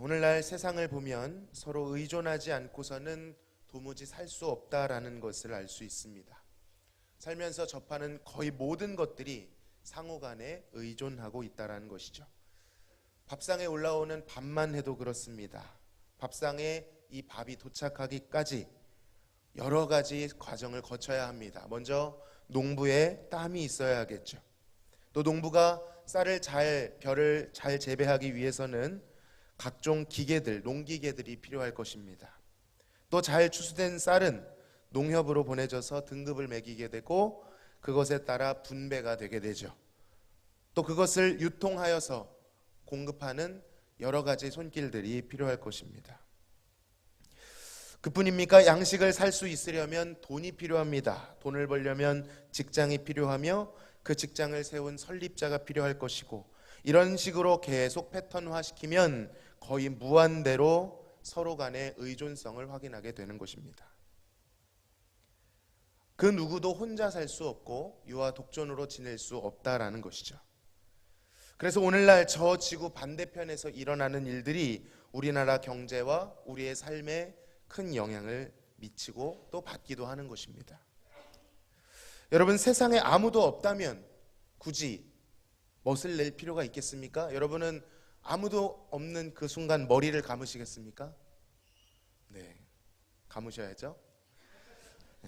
오늘날 세상을 보면 서로 의존하지 않고서는 도무지 살 수 없다라는 것을 알 수 있습니다. 살면서 접하는 거의 모든 것들이 상호 간에 의존하고 있다는 것이죠. 밥상에 올라오는 밥만 해도 그렇습니다. 밥상에 이 밥이 도착하기까지 여러 가지 과정을 거쳐야 합니다. 먼저 농부의 땀이 있어야겠죠. 또 농부가 벼를 잘 재배하기 위해서는 각종 기계들, 농기계들이 필요할 것입니다. 또 잘 추수된 쌀은 농협으로 보내져서 등급을 매기게 되고 그것에 따라 분배가 되게 되죠. 또 그것을 유통하여서 공급하는 여러 가지 손길들이 필요할 것입니다. 그뿐입니까? 양식을 살 수 있으려면 돈이 필요합니다. 돈을 벌려면 직장이 필요하며 그 직장을 세운 설립자가 필요할 것이고, 이런 식으로 계속 패턴화시키면 거의 무한대로 서로 간의 의존성을 확인하게 되는 것입니다. 그 누구도 혼자 살 수 없고 유아 독존으로 지낼 수 없다라는 것이죠. 그래서 오늘날 저 지구 반대편에서 일어나는 일들이 우리나라 경제와 우리의 삶에 큰 영향을 미치고 또 받기도 하는 것입니다. 여러분, 세상에 아무도 없다면 굳이 멋을 낼 필요가 있겠습니까? 여러분은 아무도 없는 그 순간 머리를 감으시겠습니까? 네, 감으셔야죠.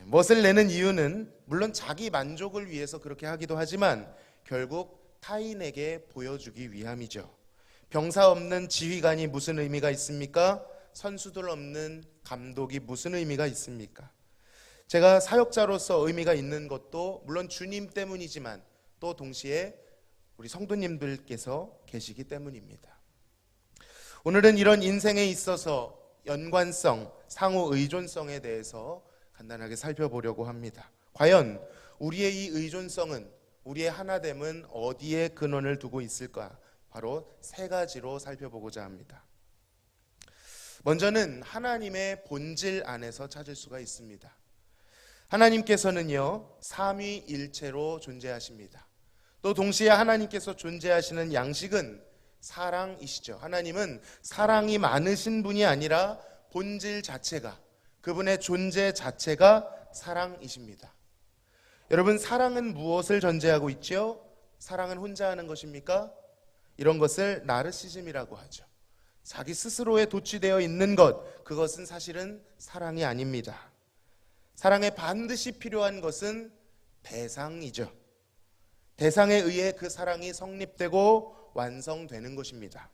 멋을 내는 이유는 물론 자기 만족을 위해서 그렇게 하기도 하지만 결국 타인에게 보여주기 위함이죠. 병사 없는 지휘관이 무슨 의미가 있습니까? 선수들 없는 감독이 무슨 의미가 있습니까? 제가 사역자로서 의미가 있는 것도 물론 주님 때문이지만 또 동시에 우리 성도님들께서 계시기 때문입니다. 오늘은 이런 인생에 있어서 연관성, 상호 의존성에 대해서 간단하게 살펴보려고 합니다. 과연 우리의 이 의존성은, 우리의 하나됨은 어디에 근원을 두고 있을까? 바로 세 가지로 살펴보고자 합니다. 먼저는 하나님의 본질 안에서 찾을 수가 있습니다. 하나님께서는요, 삼위일체로 존재하십니다. 또 동시에 하나님께서 존재하시는 양식은 사랑이시죠. 하나님은 사랑이 많으신 분이 아니라 본질 자체가, 그분의 존재 자체가 사랑이십니다. 여러분, 사랑은 무엇을 전제하고 있죠? 사랑은 혼자 하는 것입니까? 이런 것을 나르시즘이라고 하죠. 자기 스스로에 도취되어 있는 것, 그것은 사실은 사랑이 아닙니다. 사랑에 반드시 필요한 것은 대상이죠. 대상에 의해 그 사랑이 성립되고 완성되는 것입니다.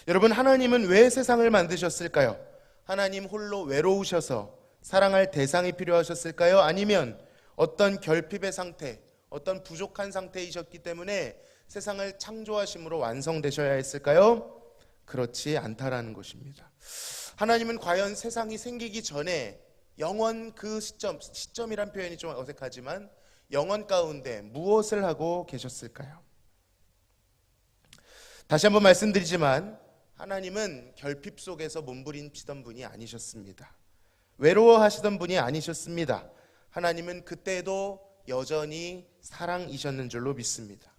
여러분, 하나님은 왜 세상을 만드셨을까요? 하나님 홀로 외로우셔서 사랑할 대상이 필요하셨을까요? 아니면 어떤 결핍의 상태, 어떤 부족한 상태이셨기 때문에 세상을 창조하심으로 완성되셔야 했을까요? 그렇지 않다라는 것입니다. 하나님은 과연 세상이 생기기 전에 영원 그 시점이란 표현이 좀 어색하지만 영원 가운데 무엇을 하고 계셨을까요? 다시 한번 말씀드리지만 하나님은 결핍 속에서 몸부림치던 분이 아니셨습니다. 외로워하시던 분이 아니셨습니다. 하나님은 그때도 여전히 사랑이셨는 줄로 믿습니다.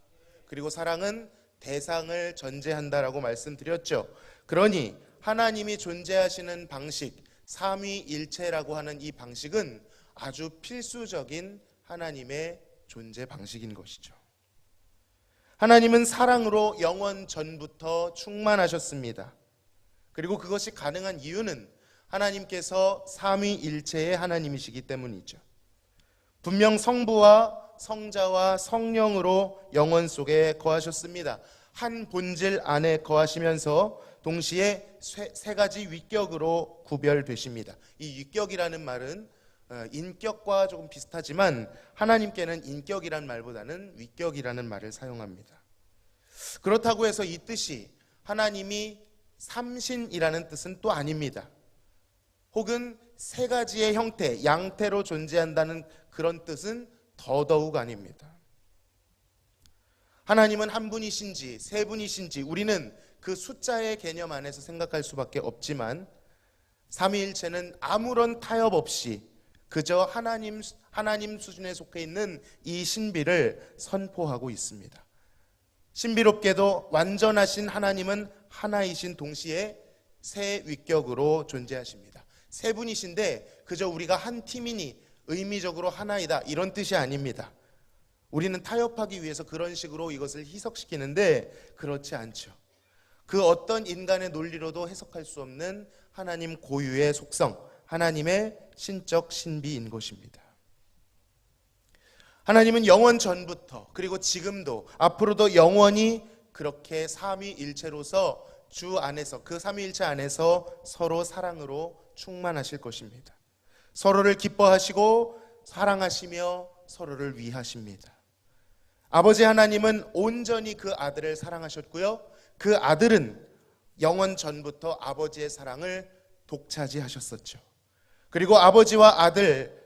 그리고 사랑은 대상을 전제한다라고 말씀드렸죠. 그러니 하나님이 존재하시는 방식, 삼위일체라고 하는 이 방식은 아주 필수적인 하나님의 존재 방식인 것이죠. 하나님은 사랑으로 영원 전부터 충만하셨습니다. 그리고 그것이 가능한 이유는 하나님께서 삼위일체의 하나님이시기 때문이죠. 분명 성부와 성자와 성령으로 영원 속에 거하셨습니다. 한 본질 안에 거하시면서 동시에 세 가지 위격으로 구별되십니다. 이 위격이라는 말은 인격과 조금 비슷하지만 하나님께는 인격이란 말보다는 위격이라는 말을 사용합니다. 그렇다고 해서 이 뜻이 하나님이 삼신이라는 뜻은 또 아닙니다. 혹은 세 가지의 형태, 양태로 존재한다는 그런 뜻은 더더욱 아닙니다. 하나님은 한 분이신지 세 분이신지 우리는 그 숫자의 개념 안에서 생각할 수밖에 없지만 삼위일체는 아무런 타협 없이 그저 하나님, 하나님 수준에 속해 있는 이 신비를 선포하고 있습니다. 신비롭게도 완전하신 하나님은 하나이신 동시에 세 위격으로 존재하십니다. 세 분이신데 그저 우리가 한 팀이니 의미적으로 하나이다 이런 뜻이 아닙니다. 우리는 타협하기 위해서 그런 식으로 이것을 희석시키는데 그렇지 않죠. 그 어떤 인간의 논리로도 해석할 수 없는 하나님 고유의 속성, 하나님의 신적 신비인 것입니다. 하나님은 영원 전부터 그리고 지금도 앞으로도 영원히 그렇게 삼위일체로서 주 안에서 그 삼위일체 안에서 서로 사랑으로 충만하실 것입니다. 서로를 기뻐하시고 사랑하시며 서로를 위하십니다. 아버지 하나님은 온전히 그 아들을 사랑하셨고요. 그 아들은 영원 전부터 아버지의 사랑을 독차지하셨었죠. 그리고 아버지와 아들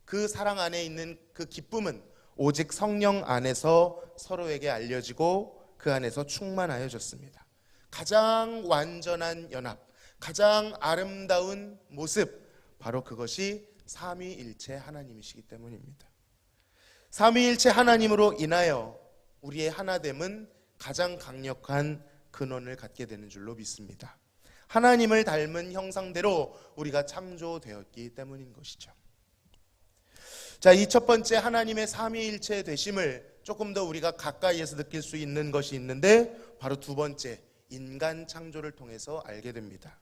그 사랑 안에 있는 그 기쁨은 오직 성령 안에서 서로에게 알려지고 그 안에서 충만하여졌습니다. 가장 완전한 연합, 가장 아름다운 모습, 바로 그것이 삼위일체 하나님이시기 때문입니다. 삼위일체 하나님으로 인하여 우리의 하나됨은 가장 강력한 근원을 갖게 되는 줄로 믿습니다. 하나님을 닮은 형상대로 우리가 창조되었기 때문인 것이죠. 자, 이 첫 번째 하나님의 삼위일체 되심을 조금 더 우리가 가까이에서 느낄 수 있는 것이 있는데 바로 두 번째, 인간 창조를 통해서 알게 됩니다.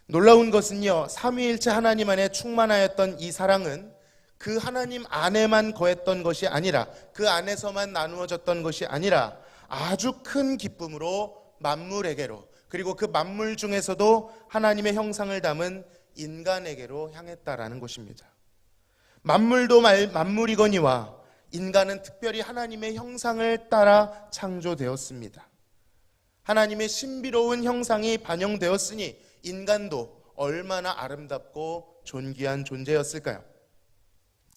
놀라운 것은요, 삼위일체 하나님 안에 충만하였던 이 사랑은 그 하나님 안에만 거했던 것이 아니라 그 안에서만 나누어졌던 것이 아니라 아주 큰 기쁨으로 만물에게로 그리고 그 만물 중에서도 하나님의 형상을 담은 인간에게로 향했다라는 것입니다. 만물도 만물이거니와 인간은 특별히 하나님의 형상을 따라 창조되었습니다. 하나님의 신비로운 형상이 반영되었으니 인간도 얼마나 아름답고 존귀한 존재였을까요?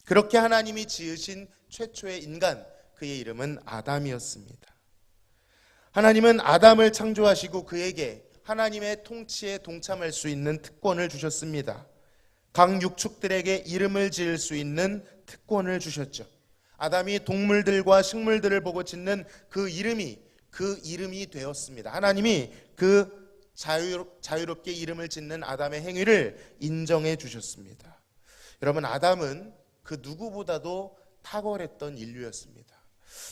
그렇게 하나님이 지으신 최초의 인간, 그의 이름은 아담이었습니다. 하나님은 아담을 창조하시고 그에게 하나님의 통치에 동참할 수 있는 특권을 주셨습니다. 각 육축들에게 이름을 지을 수 있는 특권을 주셨죠. 아담이 동물들과 식물들을 보고 짓는 그 이름이 되었습니다. 하나님이 그 자유롭게 이름을 짓는 아담의 행위를 인정해 주셨습니다. 여러분, 아담은 그 누구보다도 탁월했던 인류였습니다.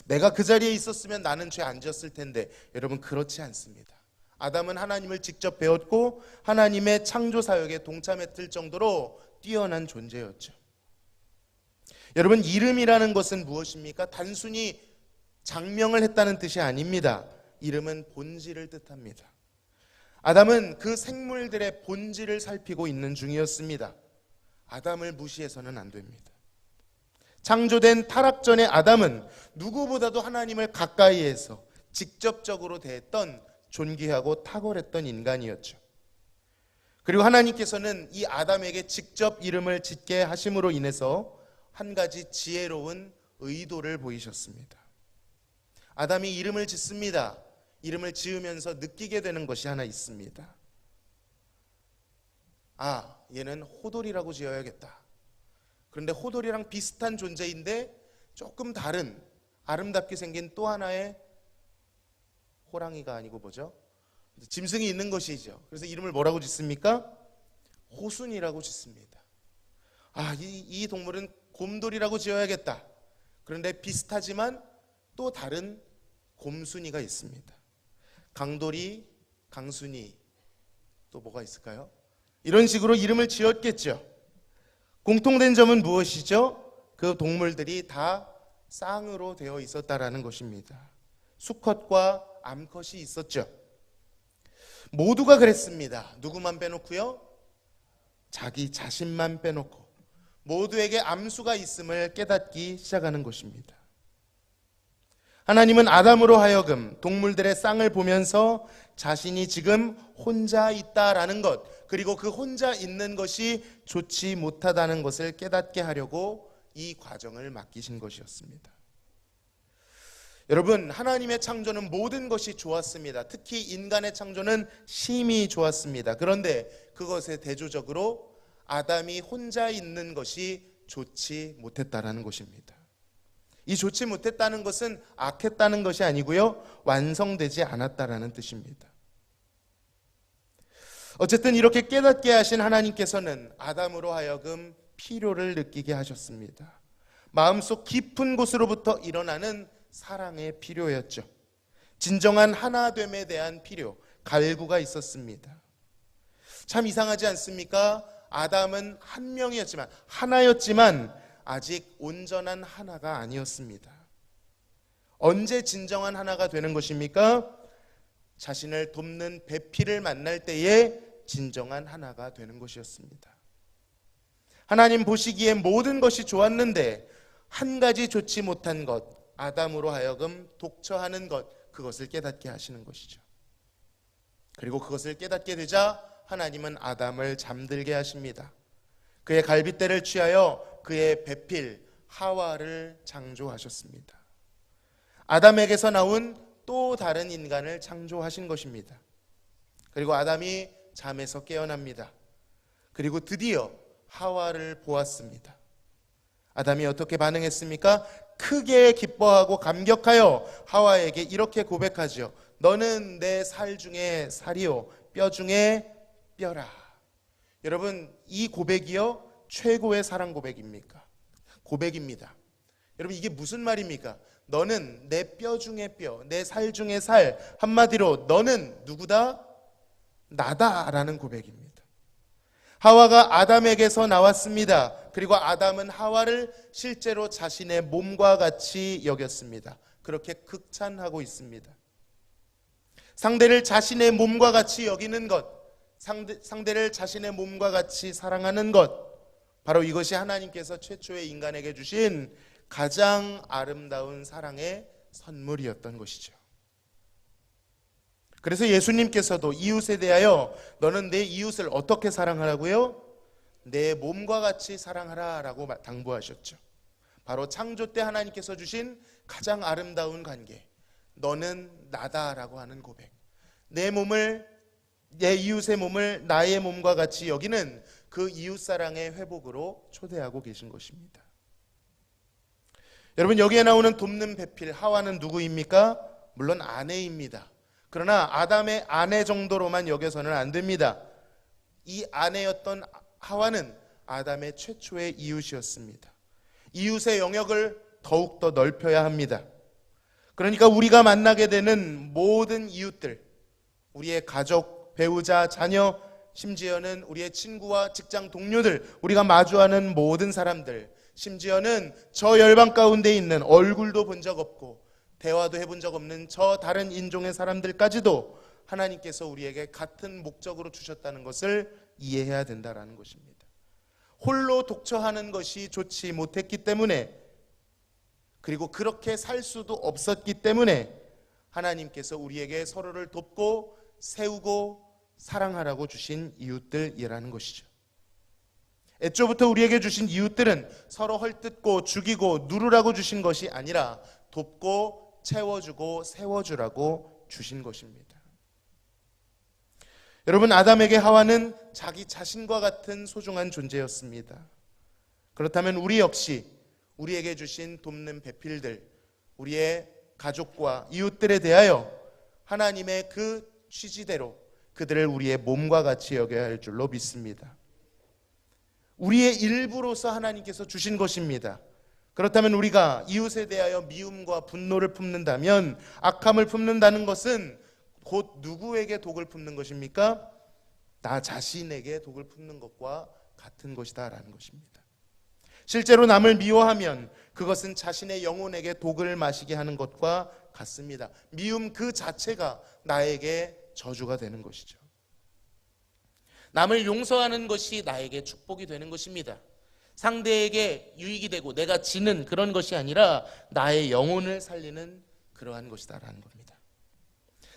내가 그 자리에 있었으면 나는 죄 안 지었을 텐데, 여러분 그렇지 않습니다. 아담은 하나님을 직접 배웠고 하나님의 창조 사역에 동참했을 정도로 뛰어난 존재였죠. 여러분, 이름이라는 것은 무엇입니까? 단순히 장명을 했다는 뜻이 아닙니다. 이름은 본질을 뜻합니다. 아담은 그 생물들의 본질을 살피고 있는 중이었습니다. 아담을 무시해서는 안 됩니다. 창조된 타락 전의 아담은 누구보다도 하나님을 가까이에서 직접적으로 대했던 존귀하고 탁월했던 인간이었죠. 그리고 하나님께서는 이 아담에게 직접 이름을 짓게 하심으로 인해서 한 가지 지혜로운 의도를 보이셨습니다. 아담이 이름을 짓습니다. 이름을 지으면서 느끼게 되는 것이 하나 있습니다. 아, 얘는 호돌이라고 지어야겠다. 그런데 호돌이랑 비슷한 존재인데 조금 다른 아름답게 생긴 또 하나의 호랑이가 아니고 뭐죠? 짐승이 있는 것이죠. 그래서 이름을 뭐라고 짓습니까? 호순이라고 짓습니다. 아, 이 동물은 곰돌이라고 지어야겠다. 그런데 비슷하지만 또 다른 곰순이가 있습니다. 강돌이, 강순이, 또 뭐가 있을까요? 이런 식으로 이름을 지었겠죠. 공통된 점은 무엇이죠? 그 동물들이 다 쌍으로 되어 있었다라는 것입니다. 수컷과 암컷이 있었죠. 모두가 그랬습니다. 누구만 빼놓고요? 자기 자신만 빼놓고 모두에게 암수가 있음을 깨닫기 시작하는 것입니다. 하나님은 아담으로 하여금 동물들의 쌍을 보면서 자신이 지금 혼자 있다라는 것, 그리고 그 혼자 있는 것이 좋지 못하다는 것을 깨닫게 하려고 이 과정을 맡기신 것이었습니다. 여러분, 하나님의 창조는 모든 것이 좋았습니다. 특히 인간의 창조는 심히 좋았습니다. 그런데 그것에 대조적으로 아담이 혼자 있는 것이 좋지 못했다라는 것입니다. 이 좋지 못했다는 것은 악했다는 것이 아니고요, 완성되지 않았다라는 뜻입니다. 어쨌든 이렇게 깨닫게 하신 하나님께서는 아담으로 하여금 필요를 느끼게 하셨습니다. 마음속 깊은 곳으로부터 일어나는 사랑의 필요였죠. 진정한 하나됨에 대한 필요, 갈구가 있었습니다. 참 이상하지 않습니까? 아담은 한 명이었지만, 하나였지만 아직 온전한 하나가 아니었습니다. 언제 진정한 하나가 되는 것입니까? 자신을 돕는 배필을 만날 때에 진정한 하나가 되는 것이었습니다. 하나님 보시기에 모든 것이 좋았는데 한 가지 좋지 못한 것, 아담으로 하여금 독처하는 것, 그것을 깨닫게 하시는 것이죠. 그리고 그것을 깨닫게 되자 하나님은 아담을 잠들게 하십니다. 그의 갈빗대를 취하여 그의 배필 하와를 창조하셨습니다. 아담에게서 나온 또 다른 인간을 창조하신 것입니다. 그리고 아담이 잠에서 깨어납니다. 그리고 드디어 하와를 보았습니다. 아담이 어떻게 반응했습니까? 크게 기뻐하고 감격하여 하와에게 이렇게 고백하죠. 너는 내 살 중에 살이요 뼈 중에 뼈라. 여러분, 이 고백이요 최고의 사랑 고백입니까? 고백입니다. 여러분, 이게 무슨 말입니까? 너는 내 뼈 중에 뼈, 내 살 중에 살. 한마디로 너는 누구다? 나다라는 고백입니다. 하와가 아담에게서 나왔습니다. 그리고 아담은 하와를 실제로 자신의 몸과 같이 여겼습니다. 그렇게 극찬하고 있습니다. 상대를 자신의 몸과 같이 여기는 것, 상대를 자신의 몸과 같이 사랑하는 것, 바로 이것이 하나님께서 최초의 인간에게 주신 가장 아름다운 사랑의 선물이었던 것이죠. 그래서 예수님께서도 이웃에 대하여 너는 내 이웃을 어떻게 사랑하라고요? 내 몸과 같이 사랑하라 라고 당부하셨죠. 바로 창조 때 하나님께서 주신 가장 아름다운 관계, 너는 나다라고 하는 고백, 내 이웃의 몸을 나의 몸과 같이 여기는 그 이웃사랑의 회복으로 초대하고 계신 것입니다. 여러분, 여기에 나오는 돕는 배필 하와는 누구입니까? 물론 아내입니다. 그러나 아담의 아내 정도로만 여겨서는 안 됩니다. 이 아내였던 하와는 아담의 최초의 이웃이었습니다. 이웃의 영역을 더욱더 넓혀야 합니다. 그러니까 우리가 만나게 되는 모든 이웃들, 우리의 가족, 배우자, 자녀, 심지어는 우리의 친구와 직장 동료들, 우리가 마주하는 모든 사람들, 심지어는 저 열방 가운데 있는 얼굴도 본 적 없고 대화도 해본 적 없는 저 다른 인종의 사람들까지도 하나님께서 우리에게 같은 목적으로 주셨다는 것을 이해해야 된다는 것입니다. 홀로 독처하는 것이 좋지 못했기 때문에, 그리고 그렇게 살 수도 없었기 때문에 하나님께서 우리에게 서로를 돕고 세우고 사랑하라고 주신 이웃들이라는 것이죠. 애초부터 우리에게 주신 이웃들은 서로 헐뜯고 죽이고 누르라고 주신 것이 아니라 돕고 채워주고 세워주라고 주신 것입니다. 여러분, 아담에게 하와는 자기 자신과 같은 소중한 존재였습니다. 그렇다면 우리 역시 우리에게 주신 돕는 배필들, 우리의 가족과 이웃들에 대하여 하나님의 그 취지대로 그들을 우리의 몸과 같이 여겨야 할 줄로 믿습니다. 우리의 일부로서 하나님께서 주신 것입니다. 그렇다면 우리가 이웃에 대하여 미움과 분노를 품는다면, 악함을 품는다는 것은 곧 누구에게 독을 품는 것입니까? 나 자신에게 독을 품는 것과 같은 것이다 라는 것입니다. 실제로 남을 미워하면 그것은 자신의 영혼에게 독을 마시게 하는 것과 같습니다. 미움 그 자체가 나에게 저주가 되는 것이죠. 남을 용서하는 것이 나에게 축복이 되는 것입니다. 상대에게 유익이 되고 내가 지는 그런 것이 아니라 나의 영혼을 살리는 그러한 것이다 라는 겁니다.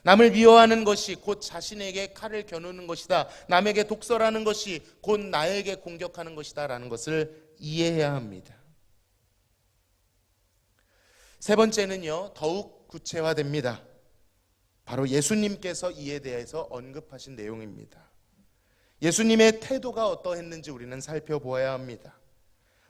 남을 미워하는 것이 곧 자신에게 칼을 겨누는 것이다, 남에게 독설하는 것이 곧 나에게 공격하는 것이다 라는 것을 이해해야 합니다. 세 번째는요, 더욱 구체화됩니다. 바로 예수님께서 이에 대해서 언급하신 내용입니다. 예수님의 태도가 어떠했는지 우리는 살펴보아야 합니다.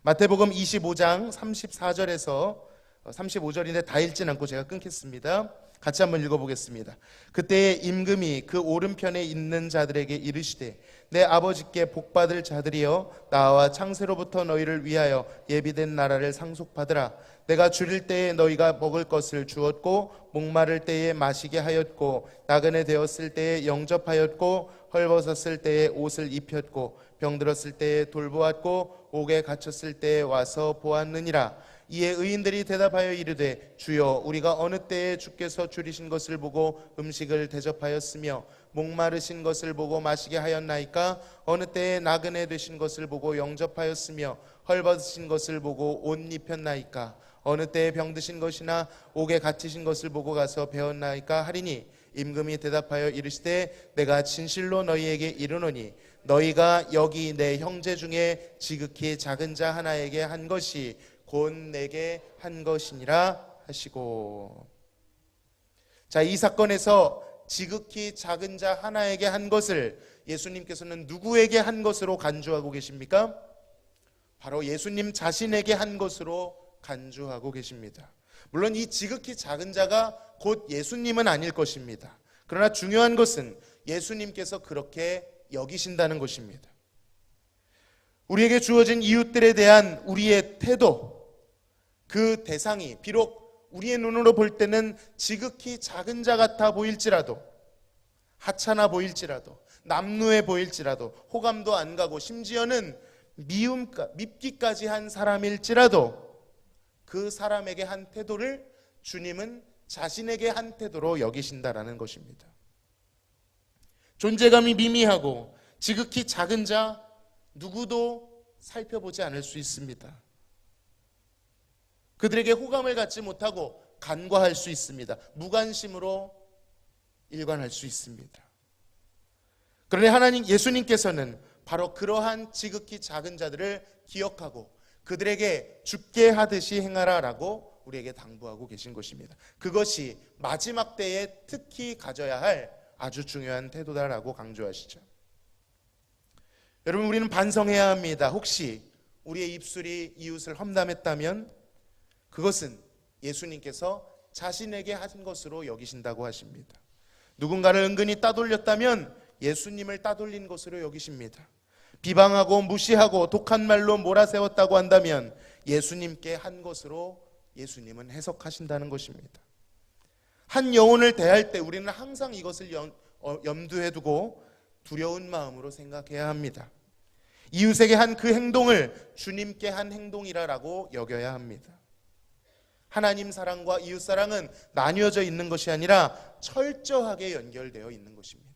마태복음 25장 34절에서 35절인데 다 읽진 않고 제가 끊겠습니다. 같이 한번 읽어보겠습니다. 그때에 임금이 그 오른편에 있는 자들에게 이르시되 내 아버지께 복받을 자들이여 나와 창세로부터 너희를 위하여 예비된 나라를 상속받으라. 내가 줄일 때에 너희가 먹을 것을 주었고 목마를 때에 마시게 하였고 나그네 되었을 때에 영접하였고 헐벗었을 때에 옷을 입혔고 병들었을 때에 돌보았고 옥에 갇혔을 때에 와서 보았느니라. 이에 의인들이 대답하여 이르되 주여 우리가 어느 때에 주께서 줄이신 것을 보고 음식을 대접하였으며 목마르신 것을 보고 마시게 하였나이까? 어느 때에 나그네 되신 것을 보고 영접하였으며 헐벗으신 것을 보고 옷 입혔나이까? 어느 때에 병드신 것이나 옥에 갇히신 것을 보고 가서 배웠나이까 하리니 임금이 대답하여 이르시되 내가 진실로 너희에게 이르노니 너희가 여기 내 형제 중에 지극히 작은 자 하나에게 한 것이 곧 내게 한 것이니라 하시고. 자, 이 사건에서 지극히 작은 자 하나에게 한 것을 예수님께서는 누구에게 한 것으로 간주하고 계십니까? 바로 예수님 자신에게 한 것으로 간주하고 계십니다. 물론 이 지극히 작은 자가 곧 예수님은 아닐 것입니다. 그러나 중요한 것은 예수님께서 그렇게 여기신다는 것입니다. 우리에게 주어진 이웃들에 대한 우리의 태도, 그 대상이 비록 우리의 눈으로 볼 때는 지극히 작은 자 같아 보일지라도, 하찮아 보일지라도, 남루해 보일지라도, 호감도 안 가고 심지어는 밉기까지 한 사람일지라도 그 사람에게 한 태도를 주님은 자신에게 한 태도로 여기신다라는 것입니다. 존재감이 미미하고 지극히 작은 자 누구도 살펴보지 않을 수 있습니다. 그들에게 호감을 갖지 못하고 간과할 수 있습니다. 무관심으로 일관할 수 있습니다. 그런데 하나님 예수님께서는 바로 그러한 지극히 작은 자들을 기억하고 그들에게 죽게 하듯이 행하라라고 우리에게 당부하고 계신 것입니다. 그것이 마지막 때에 특히 가져야 할 아주 중요한 태도다라고 강조하시죠. 여러분, 우리는 반성해야 합니다. 혹시 우리의 입술이 이웃을 험담했다면 그것은 예수님께서 자신에게 한 것으로 여기신다고 하십니다. 누군가를 은근히 따돌렸다면 예수님을 따돌린 것으로 여기십니다. 비방하고 무시하고 독한 말로 몰아세웠다고 한다면 예수님께 한 것으로 예수님은 해석하신다는 것입니다. 한 영혼을 대할 때 우리는 항상 이것을 염두에 두고 두려운 마음으로 생각해야 합니다. 이웃에게 한 그 행동을 주님께 한 행동이라고 여겨야 합니다. 하나님 사랑과 이웃 사랑은 나뉘어져 있는 것이 아니라 철저하게 연결되어 있는 것입니다.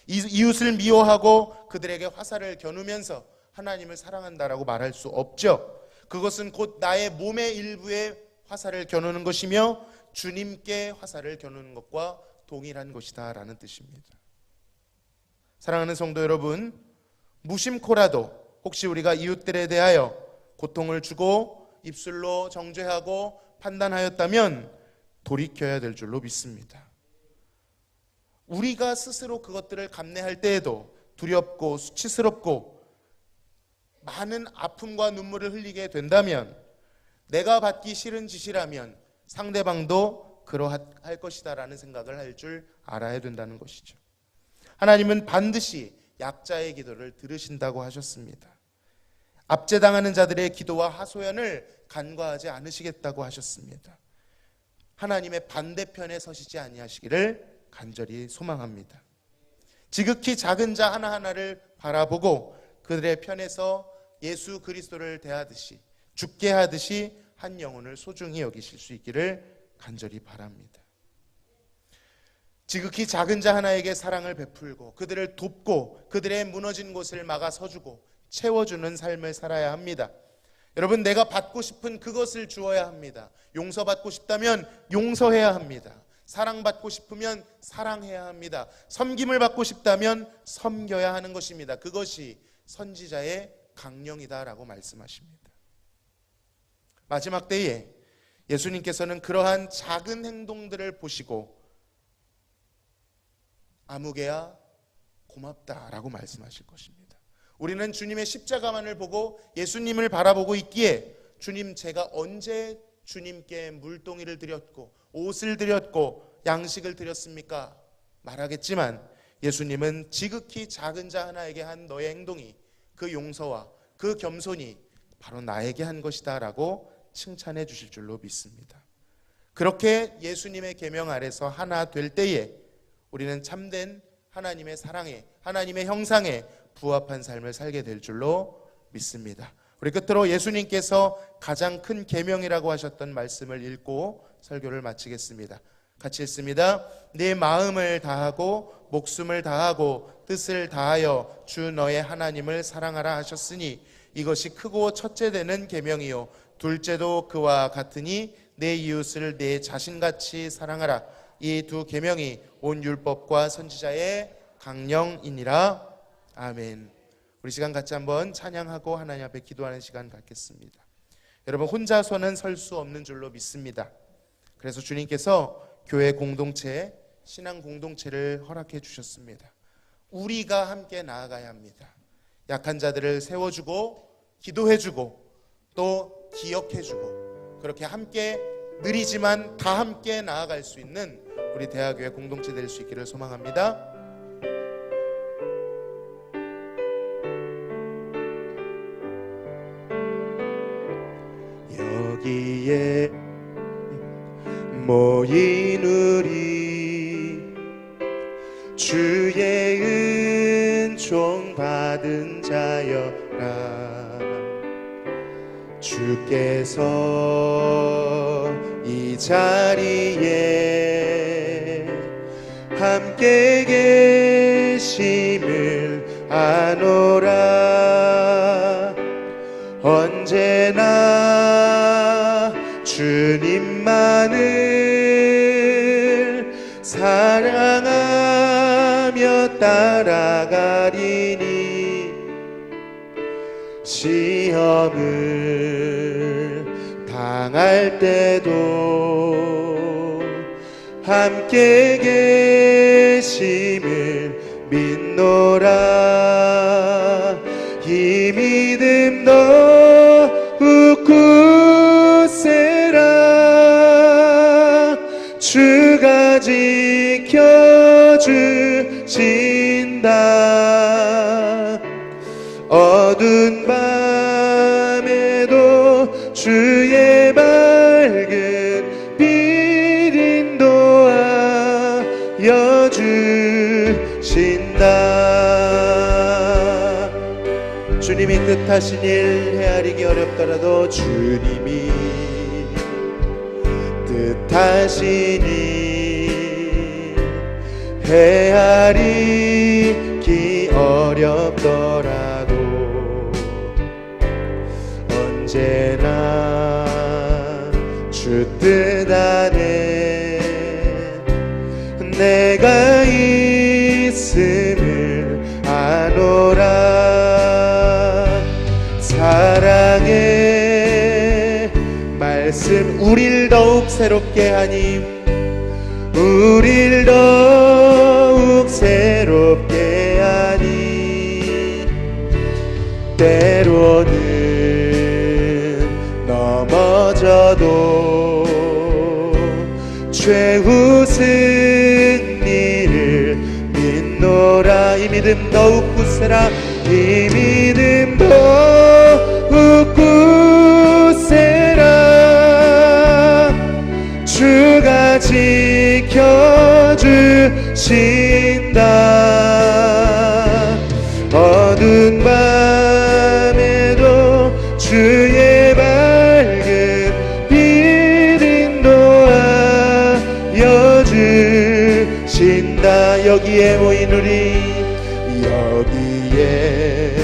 이웃을 미워하고 그들에게 화살을 겨누면서 하나님을 사랑한다라고 말할 수 없죠. 그것은 곧 나의 몸의 일부에 화살을 겨누는 것이며 주님께 화살을 겨누는 것과 동일한 것이다 라는 뜻입니다. 사랑하는 성도 여러분, 무심코라도 혹시 우리가 이웃들에 대하여 고통을 주고 입술로 정죄하고 판단하였다면 돌이켜야 될 줄로 믿습니다. 우리가 스스로 그것들을 감내할 때에도 두렵고 수치스럽고 많은 아픔과 눈물을 흘리게 된다면 내가 받기 싫은 짓이라면 상대방도 그러할 것이다 라는 생각을 할 줄 알아야 된다는 것이죠. 하나님은 반드시 약자의 기도를 들으신다고 하셨습니다. 압제당하는 자들의 기도와 하소연을 간과하지 않으시겠다고 하셨습니다. 하나님의 반대편에 서시지 아니하시기를 간절히 소망합니다. 지극히 작은 자 하나하나를 바라보고 그들의 편에서 예수 그리스도를 대하듯이 죽게 하듯이 한 영혼을 소중히 여기실 수 있기를 간절히 바랍니다. 지극히 작은 자 하나에게 사랑을 베풀고 그들을 돕고 그들의 무너진 곳을 막아 서주고 채워주는 삶을 살아야 합니다. 여러분, 내가 받고 싶은 그것을 주어야 합니다. 용서받고 싶다면 용서해야 합니다. 사랑받고 싶으면 사랑해야 합니다. 섬김을 받고 싶다면 섬겨야 하는 것입니다. 그것이 선지자의 강령이다라고 말씀하십니다. 마지막 때에 예수님께서는 그러한 작은 행동들을 보시고 아무개야 고맙다라고 말씀하실 것입니다. 우리는 주님의 십자가만을 보고 예수님을 바라보고 있기에 주님, 제가 언제 주님께 물동이를 드렸고 옷을 드렸고 양식을 드렸습니까? 말하겠지만 예수님은 지극히 작은 자 하나에게 한 너의 행동이, 그 용서와 그 겸손이 바로 나에게 한 것이다 라고 칭찬해 주실 줄로 믿습니다. 그렇게 예수님의 계명 아래서 하나 될 때에 우리는 참된 하나님의 사랑에, 하나님의 형상에 부합한 삶을 살게 될 줄로 믿습니다. 우리 끝으로 예수님께서 가장 큰 계명이라고 하셨던 말씀을 읽고 설교를 마치겠습니다. 같이 읽습니다. 네 마음을 다하고 목숨을 다하고 뜻을 다하여 주 너의 하나님을 사랑하라 하셨으니 이것이 크고 첫째 되는 계명이요 둘째도 그와 같으니 내 이웃을 내 자신같이 사랑하라. 이 두 계명이 온 율법과 선지자의 강령이니라. 아멘. 우리 시간 같이 한번 찬양하고 하나님 앞에 기도하는 시간 갖겠습니다. 여러분, 혼자서는 설 수 없는 줄로 믿습니다. 그래서 주님께서 교회 공동체, 신앙 공동체를 허락해 주셨습니다. 우리가 함께 나아가야 합니다. 약한 자들을 세워주고 기도해주고 또 기억해주고 그렇게 함께 느리지만 다 함께 나아갈 수 있는 우리 대하교회 공동체 될 수 있기를 소망합니다. 여기에 모인 우리 주의 은총 받은 자여라. 주께서 이 자리에 함께 계심을 아노라. 언제나 주님만을 사랑하며 따라가리니 시험을 당할 때도 함께 계심을 믿노라. 이 믿음 더욱 굳세라. 주가 지켜주신다. 어두운 밤에도 주의 밝은 빛 인도하여 주신다. 주님이 뜻하신 일 헤아리기 어렵더라도 주님이 뜻하신 일 헤아리기 어렵더라도 언제나 주 뜻 안에 내가 있음을 아노라. 사랑의 말씀 우릴 더욱 새롭게 하님, 우릴 더욱 새롭게 하니 때로는 넘어져도 최후 승리를 믿노라. 이 믿음 더욱 굳세라. 이 믿음 더욱 굳세라. 주가 지켜주신다. 어두운 밤에도 주의 밝은 빛 인도하여 주신다. 여기에 모인 우리, 여기에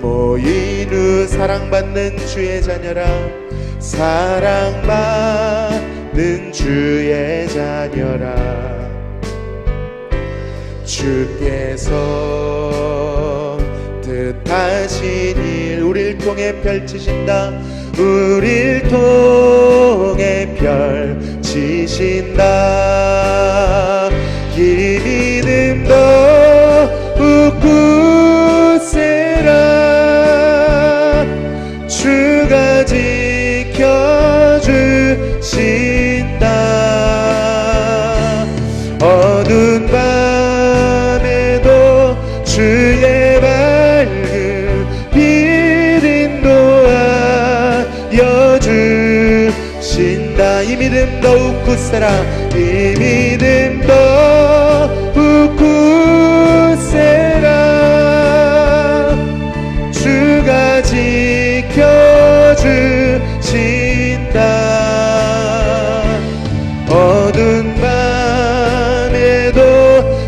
모인 우 사랑받는 주의 자녀라. 사랑받는 주의 자녀라. 주께서 뜻하신 일 우릴 통해 펼치신다. 우릴 통해 펼치신다. 이 믿음 더욱 굳세라. 주가 지켜 믿음도 굳세라 이 믿음도 굳세라 주가 지켜주신다 어두운 밤에도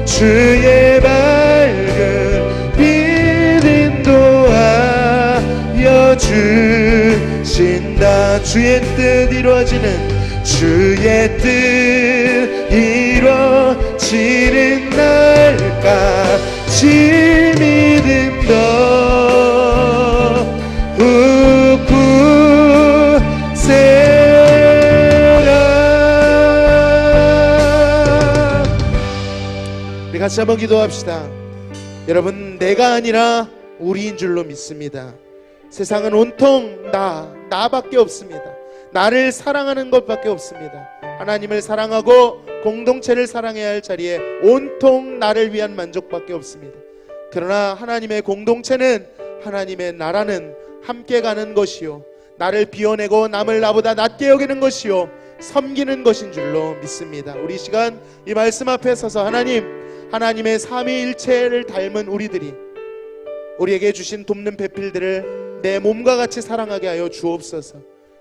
주의 밝은 빛 인도하여 주신다 주의 뜻 이루어지는 주의 뜻 이루어지는 날까지 믿음도 굳세라 우리 같이 한번 기도합시다. 여러분 내가 아니라 우리인 줄로 믿습니다. 세상은 온통 나밖에 없습니다. 나를 사랑하는 것밖에 없습니다. 하나님을 사랑하고 공동체를 사랑해야 할 자리에 온통 나를 위한 만족밖에 없습니다. 그러나 하나님의 공동체는 하나님의 나라는 함께 가는 것이요 나를 비워내고 남을 나보다 낮게 여기는 것이요 섬기는 것인 줄로 믿습니다. 우리 시간 이 말씀 앞에 서서 하나님의 삼위일체를 닮은 우리들이 우리에게 주신 돕는 배필들을 내 몸과 같이 사랑하게 하여 주옵소서.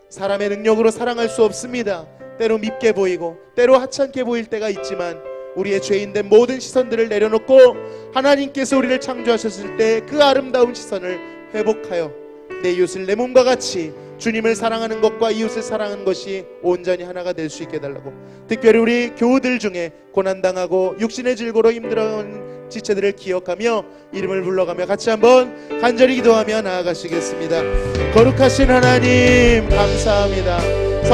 사람의 능력으로 사랑할 수 없습니다. 때로 밉게 보이고 때로 하찮게 보일 때가 있지만 우리의 죄인된 모든 시선들을 내려놓고 하나님께서 우리를 창조하셨을 때 그 아름다운 시선을 회복하여 내 이웃을 내 몸과 같이 주님을 사랑하는 것과 이웃을 사랑하는 것이 온전히 하나가 될 수 있게 해달라고, 특별히 우리 교우들 중에 고난당하고 육신의 질고로 힘들어하는 지체들을 기억하며 이름을 불러가며 같이 한번 간절히 기도하며 나아가시겠습니다. 거룩하신 하나님 감사합니다.